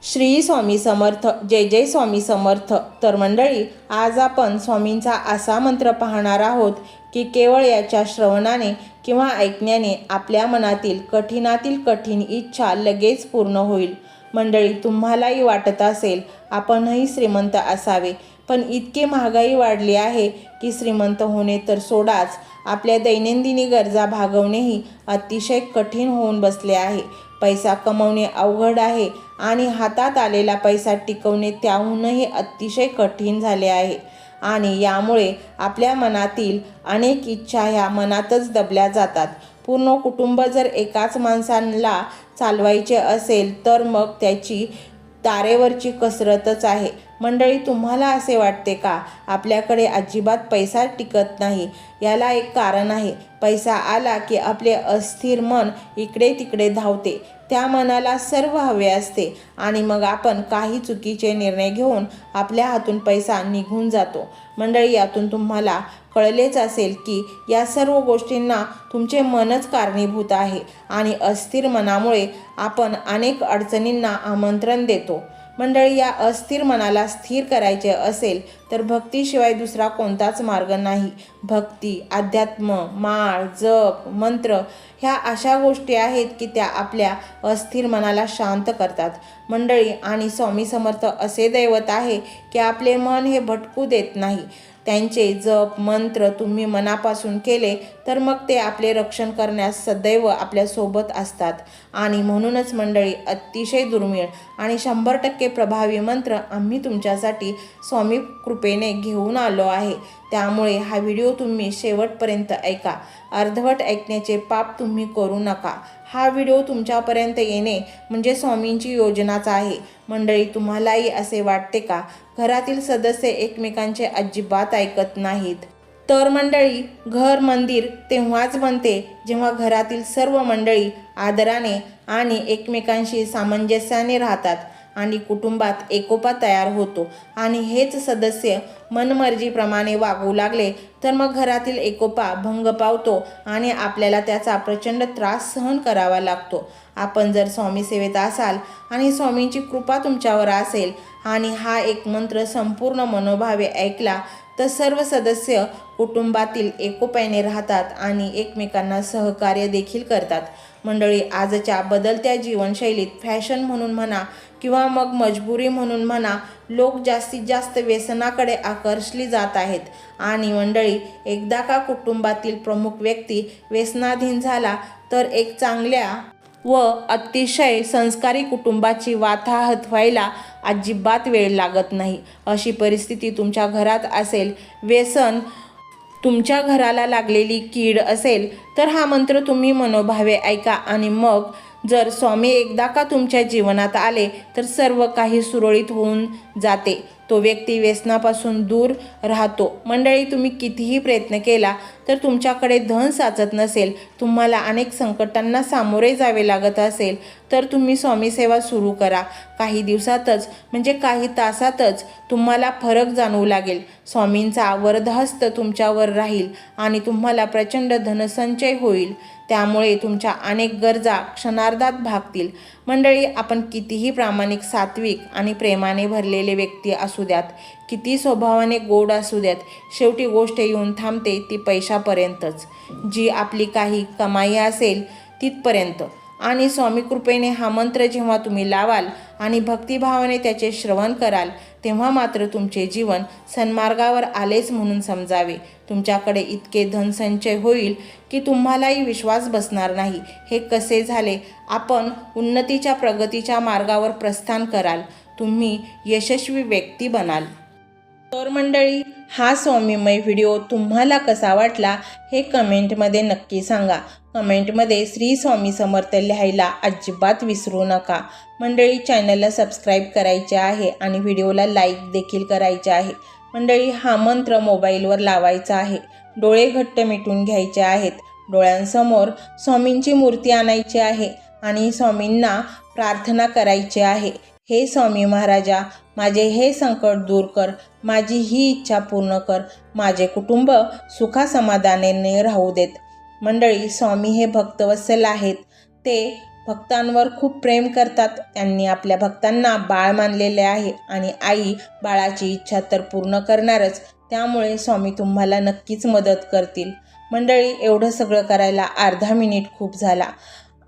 श्री स्वामी समर्थ. जय जय स्वामी समर्थ. तर मंडळी, आज आपण स्वामींचा असा मंत्र पाहणार आहोत की केवळ याच्या श्रवणाने किंवा ऐकण्याने आपल्या मनातील कठीणातील कठीण इच्छा लगेच पूर्ण होईल. मंडळी, तुम्हालाही वाटत असेल आपणही श्रीमंत असावे, पण इतकी महागाई वाढली आहे की श्रीमंत होणे तर सोडाच, आपल्या दैनंदिनी गरजा भागवणेही अतिशय कठीण होऊन बसले आहे. पैसा कमवणे अवघड आहे आणि हातात आलेला पैसा टिकवणे त्याहूनही अतिशय कठीण झाले आहे. आणि यामुळे आपल्या मनातील अनेक इच्छा ह्या मनातच दबल्या जातात. पूर्ण कुटुंब जर एकाच माणसाला चालवायचे असेल तर मग त्याची तारेवरची कसरतच आहे. मंडळी, तुम्हाला असे वाटते का आपल्याकडे अजिबात पैसा टिकत नाही? याला एक कारण आहे. पैसा आला की आपले अस्थिर मन इकडे तिकडे धावते. त्या मनाला सर्व हवे असते आणि मग आपण काही चुकीचे निर्णय घेऊन आपल्या हातून पैसा निघून जातो. मंडळी, यातून तुम्हाला कळलेच असेल की या सर्व गोष्टींना तुमचे मनच कारणीभूत आहे आणि अस्थिर मनामुळे आपण अनेक अडचणींना आमंत्रण देतो. मंडळी, या अस्थिर मनाला स्थिर करायचे असेल तर भक्तीशिवाय दुसरा कोणताच मार्ग नाही. भक्ती, अध्यात्म, माळ, जप, मंत्र ह्या अशा गोष्टी आहेत की त्या आपल्या अस्थिर मनाला शांत करतात. मंडळी, आणि स्वामी समर्थ असे दैवत आहे की आपले मन हे भटकू देत नाही. त्यांचे जप मंत्र तुम्ही मनापासून केले तर मग ते आपले रक्षण करण्यास सदैव आपल्यासोबत असतात. आणि म्हणूनच मंडळी, अतिशय दुर्मिळ आणि 100% प्रभावी मंत्र आम्ही तुमच्यासाठी स्वामी कृपेने घेऊन आलो आहे. त्यामुळे हा व्हिडिओ तुम्ही शेवटपर्यंत ऐका. अर्धवट ऐकण्याचे पाप तुम्ही करू नका. हा व्हिडिओ तुमच्यापर्यंत येणे म्हणजे स्वामींची योजनाच आहे. मंडळी, तुम्हालाही असे वाटते का घरातील सदस्य एकमेकांचे अजिबात ऐकत नाहीत? तर मंडळी, घर मंदिर तेव्हाच बनते जेव्हा घरातील सर्व मंडळी आदराने आणि एकमेकांशी सामंजस्याने राहतात आणि कुटुंबात एकोपा तयार होतो. आणि हेच सदस्य मनमर्जीप्रमाणे वागू लागले तर मग घरातील एकोपा भंग पावतो आणि आपल्याला त्याचा प्रचंड त्रास सहन करावा लागतो. आपण जर स्वामी सेवेत असाल आणि स्वामींची कृपा तुमच्यावर असेल आणि हा एक मंत्र संपूर्ण मनोभावे ऐकला तर सर्व सदस्य कुटुंबातील एकोप्याने राहतात आणि एकमेकांना सहकार्य देखील करतात. मंडळी, आजच्या बदलत्या जीवनशैलीत फॅशन म्हणून म्हणा किंवा मग मजबुरी म्हणून म्हणा, लोक जास्तीत जास्त व्यसनाकडे आकर्षली जात आहेत. आणि मंडळी, एकदा का कुटुंबातील प्रमुख व्यक्ती व्यसनाधीन झाला तर एक चांगल्या व अतिशय संस्कारी कुटुंबाची वाताहत व्हायला अजिबात वेळ लागत नाही. अशी परिस्थिती तुमच्या घरात असेल, व्यसन तुमच्या घराला लागलेली कीड असेल तर हा मंत्र तुम्ही मनोभावे ऐका आणि मग जर स्वामी एकदा का तुमच्या जीवनात आले तर सर्व काही सुरळीत होऊन जाते. तो व्यक्ती व्यसनापासून दूर राहतो. मंडळी, तुम्ही कितीही प्रयत्न केला तर तुमच्याकडे धन साचत नसेल, तुम्हाला अनेक संकटांना सामोरे जावे लागत असेल तर तुम्ही स्वामी सेवा सुरू करा. काही दिवसातच म्हणजे काही तासातच तुम्हाला फरक जाणवू लागेल. स्वामींचा वरदहस्त तुमच्यावर राहील आणि तुम्हाला प्रचंड धनसंचय होईल. त्यामुळे तुमच्या अनेक गरजा क्षणार्धात भागतील. मंडळी, आपण कितीही प्रामाणिक, सात्विक आणि प्रेमाने भरलेले व्यक्ती असू द्यात, किती स्वभावाने गोड असू द्यात, शेवटी गोष्ट येऊन थांबते ती पैशापर्यंतच. जी आपली काही कमाई असेल तिथपर्यंत. आणि स्वामी कृपेने हा मंत्र जेव्हा तुम्ही लावाल आणि भक्तिभावाने त्याचे श्रवण कराल तेव्हा मात्र तुमचे जीवन सन्मार्गावर आलेच म्हणून समजावे. तुमच्याकडे इतके धनसंचय होईल की तुम्हालाही विश्वास बसणार नाही, हे कसे झाले. आपण उन्नतीच्या प्रगतीच्या मार्गावर प्रस्थान कराल. तुम्ही यशस्वी व्यक्ती बनाल. तर मंडळी, हा स्वामीमय व्हिडिओ तुम्हाला कसा वाटला हे कमेंटमध्ये नक्की सांगा. कमेंटमध्ये श्री स्वामी समर्थ लिहायला अजिबात विसरू नका. मंडळी, चॅनलला सबस्क्राईब करायचे आहे आणि व्हिडिओला लाईक देखील करायचे आहे. मंडळी, हा मंत्र मोबाईलवर लावायचा आहे. डोळे घट्ट मिटून घ्यायचे आहेत. डोळ्यांसमोर स्वामींची मूर्ती आणायची आहे आणि स्वामींना प्रार्थना करायची आहे. हे स्वामी महाराजा, माझे हे संकट दूर कर, माझी ही इच्छा पूर्ण कर, माझे कुटुंब सुखासमाधानाने राहू देत. मंडळी, स्वामी हे भक्तवत्सल आहेत. ते भक्तांवर खूप प्रेम करतात. त्यांनी आपल्या भक्तांना बाळ मानलेले आहे आणि आई बाळाची इच्छा तर पूर्ण करणारच. त्यामुळे स्वामी तुम्हाला नक्कीच मदत करतील. मंडळी, एवढं सगळं करायला अर्धा मिनिट खूप झाला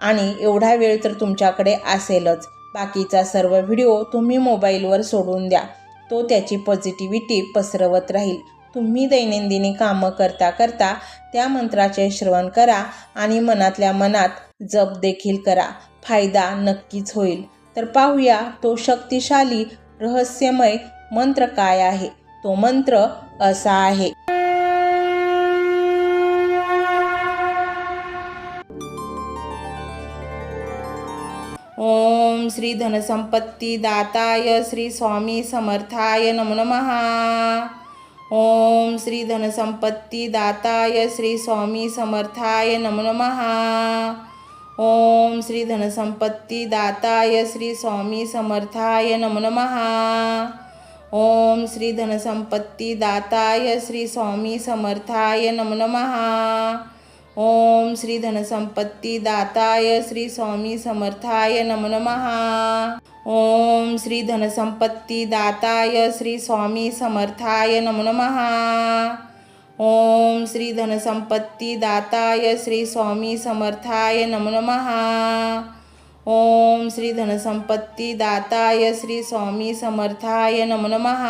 आणि एवढा वेळ तर तुमच्याकडे असेलच. बाकीचा सर्व व्हिडिओ तुम्ही मोबाईलवर सोडून द्या. तो त्याची पॉझिटिव्हिटी पसरवत राहील. तुम्ही दैनंदिनी कामं करता करता त्या मंत्राचे श्रवण करा आणि मनातल्या मनात जप देखील करा. फायदा नक्कीच होईल. तर पाहूया तो शक्तिशाली रहस्यमय मंत्र काय आहे. तो मंत्र असा आहे. ओम श्री धनसंपत्ती दाताय श्री स्वामी समर्थाय नमो नमः. ओम श्री धनसंपत्ती दाताय श्री स्वामी समर्थाय नमो नमः. ओम श्री धनसंपत्ती दाताय श्री स्वामी समर्थाय नमो नमः. ओम श्री धनसंपत्ती दाताय श्री स्वामी समर्थाय नमो नमः. ओम श्री धनसंपत्ती दाताय श्री स्वामी समर्थाय नमो नमः. ओम श्री धनसंपत्ती दाताय श्री स्वामी समर्थाय नमो नमः. ओम श्री धनसंपत्ती दाताय श्री स्वामी समर्थाय नमो नमः. ओम श्री धनसंपत्ती दाताय श्री स्वामी समर्थाय नमो नमः.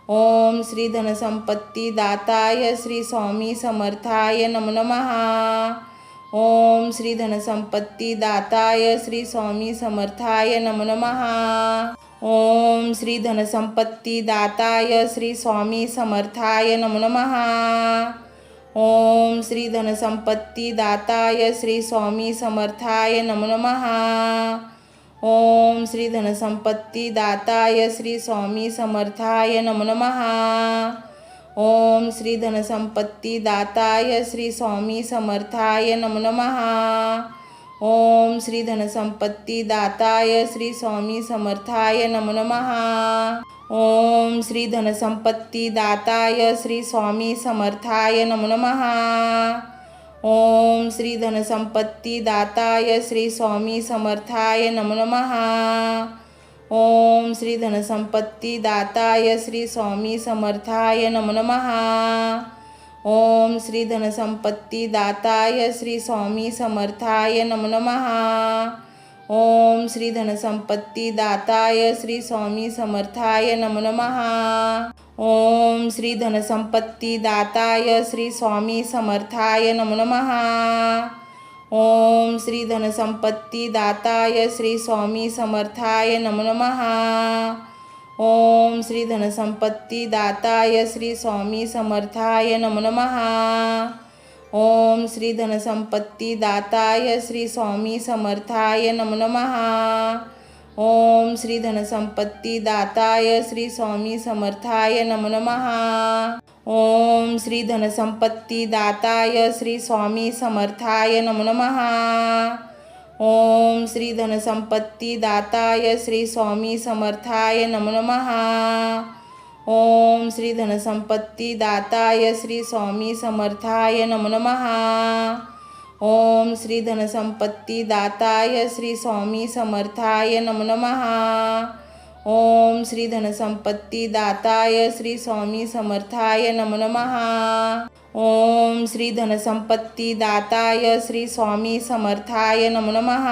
ओम श्री धनसंपत्ती दाताय श्री स्वामी समर्थाय नमो नमः. ओम श्री धनसंपत्ती दाताय श्री स्वामी समर्थाय नमो नमः. ओम श्री धनसंपत्ती दाताय श्री स्वामी समर्थाय नमो नमः. ओम श्री धनसंपत्ती दाताय श्री स्वामी समर्थाय नमो नमः. ओम श्री धनसंपत्ती दाताय श्री स्वामी समर्थाय नमो नमः. ओम श्री धनसंपत्ती दाताय श्री स्वामी समर्थाय नमो नमः. ओम श्री धनसंपत्ती दाताय श्री स्वामी समर्थाय नमो नमः. ओम श्री धनसंपत्ती दाताय श्री स्वामी समर्थाय नमो नमः. ओम श्री धनसंपत्ती दाताय श्री स्वामी समर्थाय नमो नमः. ओम श्री धनसंपत्ती दाताय श्री स्वामी समर्थाय नमो नमः. ओम श्री धनसंपत्ती दाताय श्री स्वामी समर्थाय नमो नमः. ओम श्री धनसंपत्ती दाताय श्री स्वामी समर्थाय नमो नमः. ओम श्री धनसंपत्ती दाताय श्री स्वामी समर्थाय नमो नमः. ओम श्री धनसंपत्ती दाताय श्री स्वामी समर्थाय नमो नमः. ओम श्री धनसंपत्ती दाताय श्री स्वामी समर्थाय नमो नमः. ओम श्री धनसंपत्ती दाताय श्री स्वामी समर्थाय नमो नमः. ओम श्री धनसंपत्ती दाताय श्री स्वामी समर्थाय नमो नमः. ओम श्री धनसंपत्ती दाताय श्री स्वामी समर्थाय नमो नमः. ओम श्री धनसंपत्ती दाताय श्री स्वामी समर्थाय नमो नमः. ओम श्री धनसंपत्ती दाताय श्री स्वामी समर्थाय नमो नमः. ओम श्री धनसंपत्ती दाताय श्री स्वामी समर्थाय नमो नमः. ओम श्री धनसंपत्ती दाताय श्री स्वामी समर्थाय नमो नमः. ओम श्री धनसंपत्ती दाताय श्री स्वामी समर्थाय नमो नमः.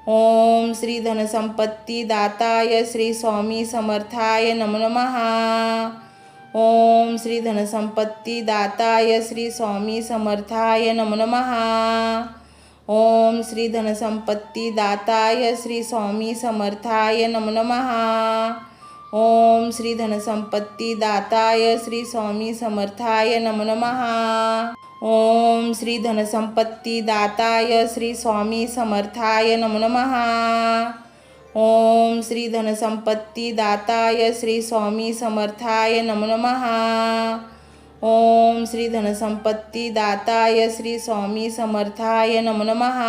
ओम श्री धनसंपत्ती दाताय श्री स्वामी समर्थाय नमो नमः. ओम श्री धनसंपत्ती दाताय श्री स्वामी समर्थाय नमो नमः. ओम श्री धनसंपत्ती दाताय श्री स्वामी समर्थाय नमो नमः. ओम श्री धनसंपत्ती दाताय श्री स्वामी समर्थाय नमो नमः. ओम श्री धनसंपत्ती दाताय श्री स्वामी समर्थाय नमो नमः. ओम श्री धनसंपत्ती दाताय श्री स्वामी समर्थाय नमो नमः. ओम श्री धनसंपत्ती दाताय श्री स्वामी समर्थाय नमो नमः.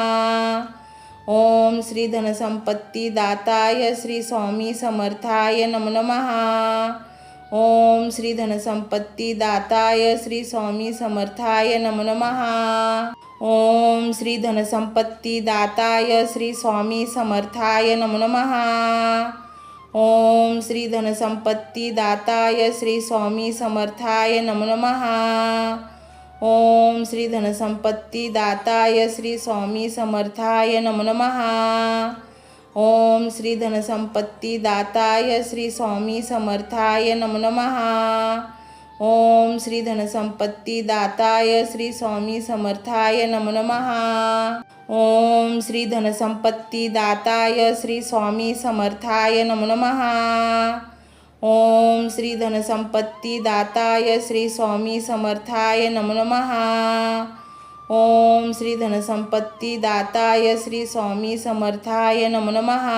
ओम श्री धनसंपत्ती दाताय श्री स्वामी समर्थाय नमो नमः. ओम श्री धनसंपत्ती दाताय श्री स्वामी समर्थाय नमो नमः. ओम श्री धनसंपत्तीदाताय श्री स्वामी समर्थाय नमो नमः। ओम श्री धनसंपत्तीदाताय श्री स्वामी समर्थाय नमो नमः। ओम श्री धनसंपत्तीदाताय श्री स्वामी समर्थाय नमो नमः। ओम श्री धनसंपत्तीदाताय श्री स्वामी समर्थाय नमो नमः। ओम श्री धनसंपत्तीदाताय श्री स्वामी समर्थाय नमो नमः। ओम श्री धनसंपत्तीदाताय श्री स्वामी समर्थाय नमो नमः। ओम श्री धनसंपत्तीदाताय श्री स्वामी समर्थाय नमो नमः। ओम श्री धनसंपत्तीदाताय श्री स्वामी समर्थाय नमो नमः।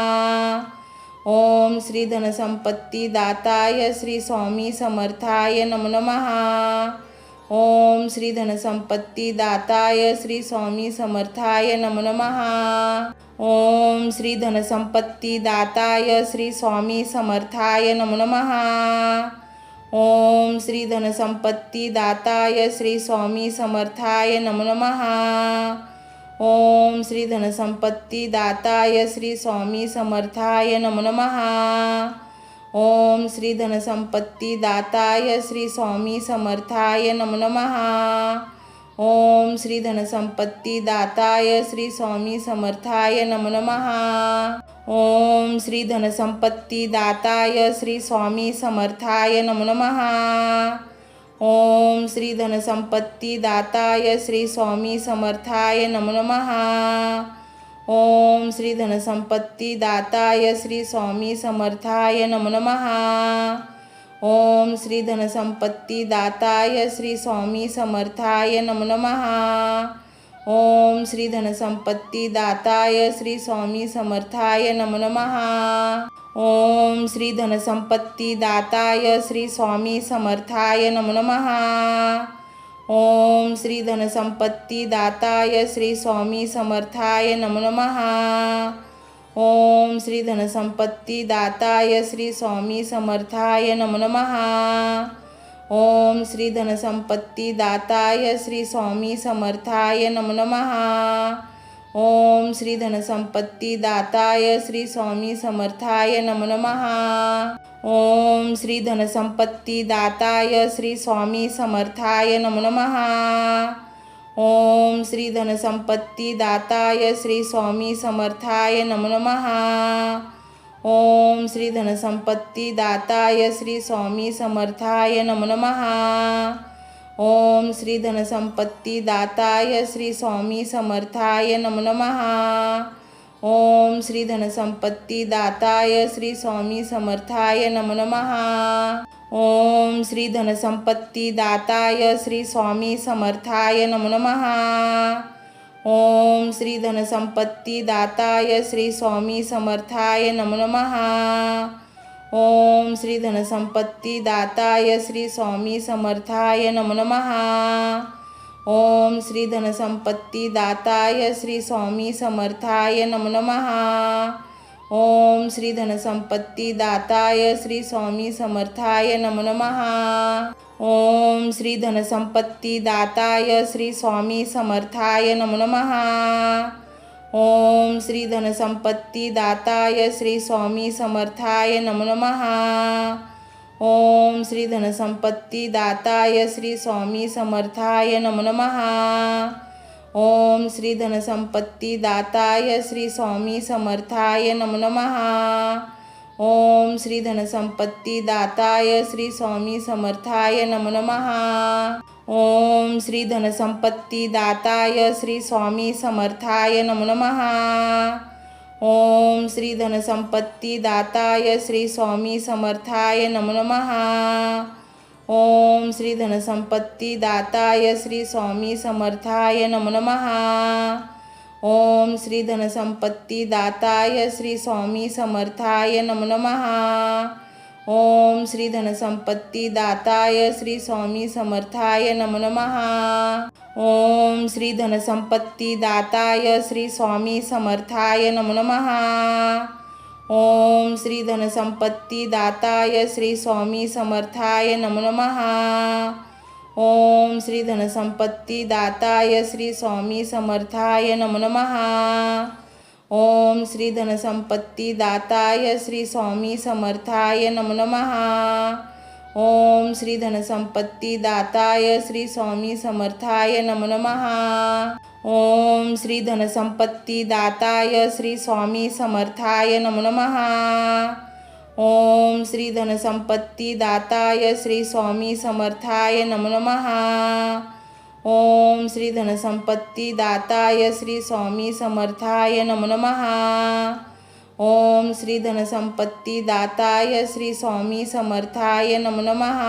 ओम श्री धनसंपत्तीदाताय श्री स्वामी समर्थाय नमो नमः। ओम श्री धनसंपत्तीदाताय श्री स्वामी समर्थाय नमो नमः। ओम श्री धनसंपत्तीदाताय श्री स्वामी समर्थाय नमो नमः। ओम श्री धनसंपत्तीदाताय श्री स्वामी समर्थाय नमो नमः। ओम श्री धनसंपत्तीदाताय श्री स्वामी समर्थाय नमो नमः। ओम श्री धनसंपत्तीदाताय श्री स्वामी समर्थाय नमो नमः। ओम श्री धनसंपत्तीदाताय श्री स्वामी समर्थाय नमो नमः। ओम श्री धनसंपत्तीदाताय श्री स्वामी समर्थाय नमो नमः। ओम श्री धनसंपत्तीदाताय श्री स्वामी समर्थाय नमो नमः। ओम श्री धनसंपत्तीदाताय श्री स्वामी समर्थाय नमो नमः। ओम श्री धनसंपत्तीदाताय श्री स्वामी समर्थाय नमो नमः। ओम श्री धनसंपत्तीदाताय श्री स्वामी समर्थाय नमो नमः। ओम श्री धनसंपत्तीदाताय श्री स्वामी समर्थाय नमो नमः। ओम श्री धनसंपत्तीदाताय श्री स्वामी समर्थाय नमो नमः। ओम श्री धनसंपत्तीदाताय श्री स्वामी समर्थाय नमो नमः। ओम श्री धनसंपत्तीदाताय श्री स्वामी समर्थाय नमो नमः। ओम श्री धनसंपत्तीदाताय श्री स्वामी समर्थाय नमो नमः। ओम श्री धनसंपत्तीदाताय श्री स्वामी समर्थाय नमो नमः। ओम श्री धनसंपत्तीदाताय श्री स्वामी समर्थाय नमो नमः। ओम श्री धनसंपत्तीदाताय श्री स्वामी समर्थाय नमो नमः। ओम श्री धनसंपत्तीदाताय श्री स्वामी समर्थाय नमो नमः। ओम श्री धनसंपत्तीदाताय श्री स्वामी समर्थाय नमो नमः। ओम श्री धनसंपत्तीदाताय श्री स्वामी समर्थाय नमो नमः। ओम श्री धनसंपत्तीदाताय श्री स्वामी समर्थाय नमो नमः। ओम श्री धनसंपत्तीदाताय श्री स्वामी समर्थाय नमो नमः। ओम श्री धनसंपत्तीदाताय श्री स्वामी समर्थाय नमो नमः। ओम श्री धनसंपत्तीदाताय श्री स्वामी समर्थाय नमो नमः। ओम श्री धनसंपत्तीदाताय श्री स्वामी समर्थाय नमो नमः। ओम श्री धनसंपत्तीदाताय श्री स्वामी समर्थाय नमो नमः। ओम श्री धनसंपत्तीदाताय श्री स्वामी समर्थाय नमो नमः। ओम श्री धनसंपत्तीदाताय श्री स्वामी समर्थाय नमो नमः। ओम श्री धनसंपत्तीदाताय श्री स्वामी समर्थाय नमो नमः। ओम श्री धनसंपत्तीदाताय श्री स्वामी समर्थाय नमो नमः। ओम श्री धनसंपत्तीदाताय श्री स्वामी समर्थाय नमो नमः। ओम श्री धनसंपत्तीदाताय श्री स्वामी समर्थाय नमो नमः। ओम श्री धनसंपत्तीदाताय श्री स्वामी समर्थाय नमो नमः। ओम श्री धनसंपत्तीदाताय श्री स्वामी समर्थाय नमो नमः। ओम श्री धनसंपत्तीदाताय श्री स्वामी समर्थाय नमो नमः। ओम श्री धनसंपत्तीदाताय श्री स्वामी समर्थाय नमो नमः। ओम श्री धनसंपत्तीदाताय श्री स्वामी समर्थाय नमो नमः। ओम श्री धनसंपत्तीदाताय श्री स्वामी समर्थाय नमो नमः। ओम श्री धनसंपत्तीदाताय श्री स्वामी समर्थाय नमो नमः। ओम श्री धनसंपत्तीदाताय श्री स्वामी समर्थाय नमो नमः। ओम श्री धनसंपत्तीदाताय श्री स्वामी समर्थाय नमो नमः। ओम श्री धनसंपत्तीदाताय श्री स्वामी समर्थाय नमो नमः। ओम श्री धनसंपत्तीदाताय श्री स्वामी समर्थाय नमो नमः।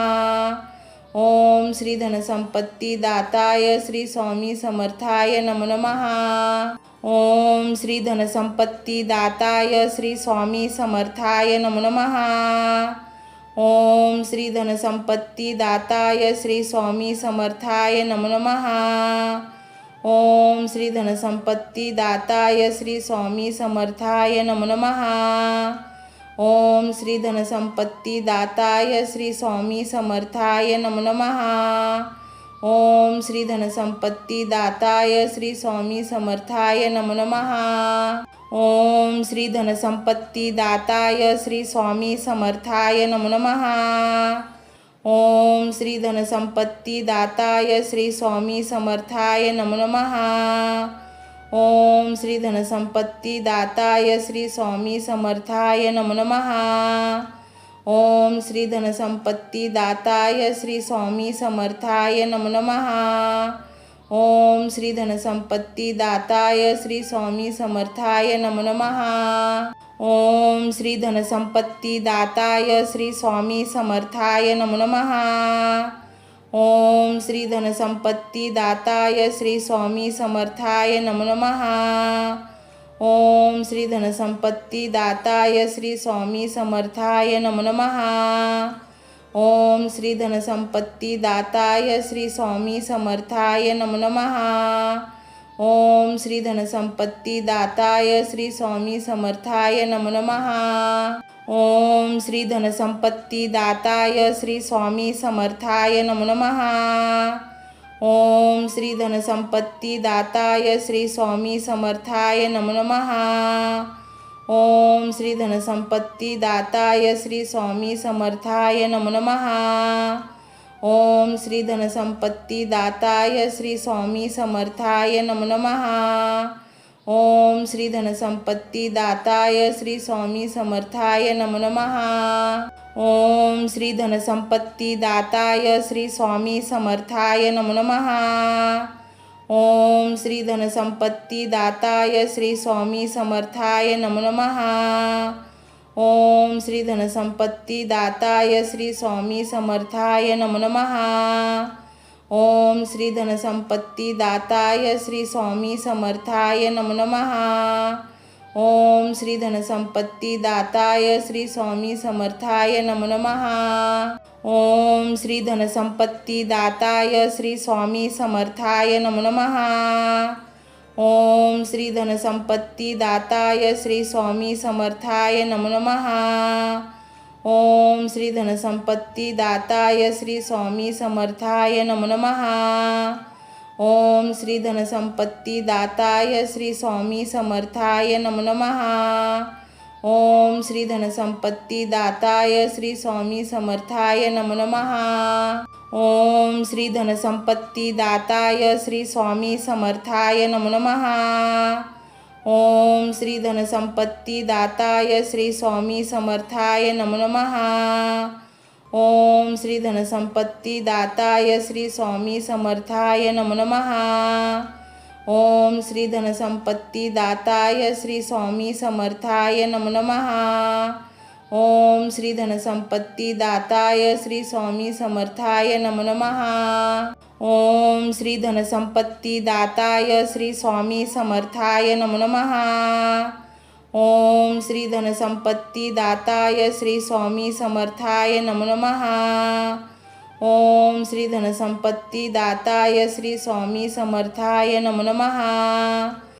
ओम श्री धनसंपत्तीदाताय श्री स्वामी समर्थाय नमो नमः। ओम श्री धनसंपत्तीदाताय श्री स्वामी समर्थाय नमो नमः। ओम श्री धनसंपत्तीदाताय श्री स्वामी समर्थाय नमो नमः। ओम श्री धनसंपत्तीदाताय श्री स्वामी समर्थाय नमो नमः। ओम श्री धनसंपत्तीदाताय श्री स्वामी समर्थाय नमो नमः। ओम श्री धनसंपत्तीदाताय श्री स्वामी समर्थाय नमो नमः। ओम श्री धनसंपत्तीदाताय श्री स्वामी समर्थाय नमो नमः। ओम श्री धनसंपत्तीदाताय श्री स्वामी समर्थाय नमो नमः। ओम श्री धनसंपत्तीदाताय श्री स्वामी समर्थाय नमो नमः। ओम श्री धनसंपत्तीदाताय श्री स्वामी समर्थाय नमो नमः। ओम श्री धनसंपत्तीदाताय श्री स्वामी समर्थाय नमो नमः। ओम श्री धनसंपत्तीदाताय श्री स्वामी समर्थाय नमो नमः। ओम श्री धनसंपत्तीदाताय श्री स्वामी समर्थाय नमो नमः। ओम श्री धनसंपत्तीदाताय श्री स्वामी समर्थाय नमो नमः। ओम श्री धनसंपत्तीदाताय श्री स्वामी समर्थाय नमो नमः। ओम श्री धनसंपत्तीदाताय श्री स्वामी समर्थाय नमो नमः। ओम श्री धनसंपत्तीदाताय श्री स्वामी समर्थाय नमो नमः। ओम श्री धनसंपत्तीदाताय श्री स्वामी समर्थाय नमो नमः। ओम श्री धनसंपत्तीदाताय श्री स्वामी समर्थाय नमो नमः। ओम श्री धनसंपत्तीदाताय श्री स्वामी समर्थाय नमो नमः। ओम श्री धनसंपत्तीदाताय श्री स्वामी समर्थाय नमो नमः। ओम श्री धनसंपत्तीदाताय श्री स्वामी समर्थाय नमो नमः। ओम श्री धनसंपत्तीदाताय श्री स्वामी समर्थाय नमो नमः। ओम श्री धनसंपत्तीदाताय श्री स्वामी समर्थाय नमो नमः। ओम श्री धनसंपत्तीदाताय श्री स्वामी समर्थाय नमो नमः। ओम श्री धनसंपत्तीदाताय श्री स्वामी समर्थाय नमो नमः। ओम श्री धनसंपत्तीदाताय श्री स्वामी समर्थाय नमो नमः। ओम श्री धनसंपत्तीदाताय श्री स्वामी समर्थाय नमो नमः। ओम श्री धनसंपत्तीदाताय श्री स्वामी समर्थाय नमो नमः। ओम श्री धनसंपत्तीदाताय श्री स्वामी समर्थाय नमो नमः। ओम श्री धनसंपत्तीदाताय श्री स्वामी समर्थाय नमो नमः। ओम श्री धनसंपत्तीदाताय श्री स्वामी समर्थाय नमो नमः। ओम श्री धनसंपत्तीदाताय श्री स्वामी समर्थाय नमो नमः। ओम श्री धनसंपत्तीदाताय श्री स्वामी समर्थाय नमो नमः। ओम श्री धनसंपत्तीदाताय श्री स्वामी समर्थाय नमो नमः। ओम श्री धनसंपत्तीदाताय श्री स्वामी समर्थाय नमो नमः। ओम श्री धनसंपत्तीदाताय श्री स्वामी समर्थाय नमो नमः। ओम श्री धनसंपत्तीदाताय श्री स्वामी समर्थाय नमो नमः। ओम श्री धनसंपत्तीदाताय श्री स्वामी समर्थाय नमो नमः।